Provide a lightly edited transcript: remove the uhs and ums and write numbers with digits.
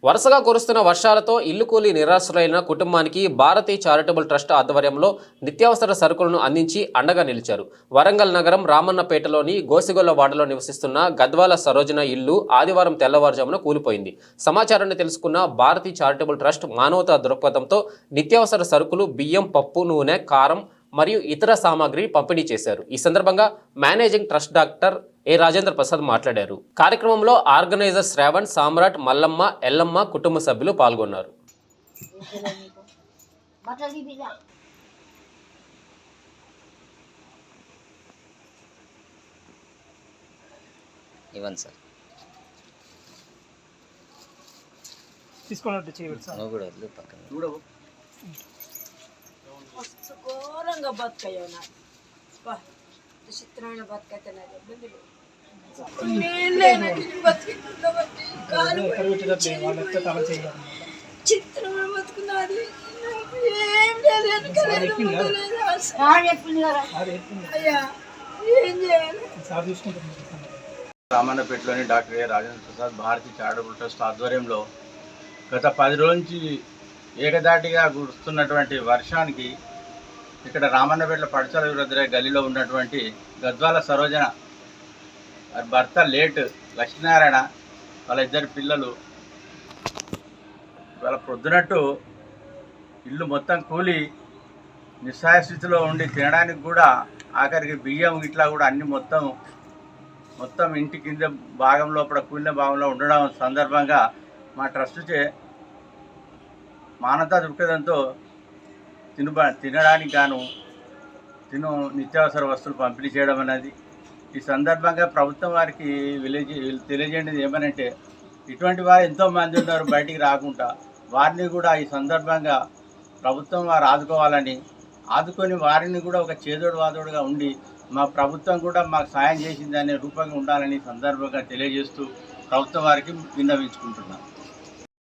వరుసగా కురుస్తున్న వర్షాలతో ఇల్లు కూలి నిరాశ్రులైన కుటుంబానికి భారతీ చారిటబుల్ ట్రస్ట్ ఆధ్వర్యంలో నిత్యావసర సరుకులను అందించి అండగా నిలిచారు. వరంగల్ నగరం రామన్నపేటలోని గోసిగొల్ల వాడలో నివసిస్తున్న గద్వాల సరోజన ఇల్లు ఆదివారం తెల్లవారుజామున కూలిపోయింది. సమాచారాన్ని తెలుసుకున్న భారతీ చారిటబుల్ ట్రస్ట్ మానవతా దృక్పథంతో నిత్యావసర సరుకులు, బియ్యం, పప్పు, నూనె, కారం మరియు ఇతర సామాగ్రి పంపిణీ చేశారు. ఈ సందర్భంగా managing trust doctor A Rajendra Prasad మాట్లాడారు. కార్యక్రమంలో ఆర్గనైజర్ శ్రావణ్, సామ్రాట్, మల్లమ్మ, ఎల్లమ్మ కుటుంబ సభ్యులు పాల్గొన్నారు. మస్తు ఘోరంగా బతుకయ్యో నాకు చిత్రమైన బతుకైతే నాకు ఇబ్బంది చిత్రమైన బతుకున్నది ఏం అయ్యా ఏం చేయాలి. రామన్నపేటలోని doctor A Rajendra Prasad Bharati charitable trust ఆధ్వర్యంలో గత 10 రోజుల నుంచి ఏకదాటిగా కురుస్తున్నటువంటి వర్షానికి ఇక్కడ రామన్నపేటలో పడచల విరుద్ర గల్లీలో ఉన్నటువంటి గద్వాల సరోజన భర్త లేట్ లక్ష్మీనారాయణ వాళ్ళ 2 పిల్లలు వాళ్ళ పొద్దునట్టు ఇల్లు మొత్తం కూలి నిస్సహాయ స్థితిలో ఉండి తినడానికి కూడా ఆఖరికి బియ్యం ఇట్లా కూడా అన్ని మొత్తం ఇంటి కింద భాగం లోపల కూలిన భాగంలో ఉండడం సందర్భంగా మా ట్రస్టుచే మానవతా దృక్పథంతో తినడానికి గాను నిత్యావసర వస్తువులు పంపిణీ చేయడం అనేది. ఈ సందర్భంగా ప్రభుత్వం వారికి తెలియజేయండి ఏమనంటే, ఇటువంటి వారు ఎంతోమంది ఉన్నారు బయటికి రాకుండా, వారిని కూడా ఈ సందర్భంగా ప్రభుత్వం వారు ఆదుకొని వారిని కూడా ఒక చేదోడు వాదోడుగా ఉండి మా ప్రభుత్వం కూడా మాకు సాయం చేసిందనే రూపంగా ఉండాలని సందర్భంగా తెలియజేస్తూ ప్రభుత్వం వారికి విన్నవించుకుంటున్నాం.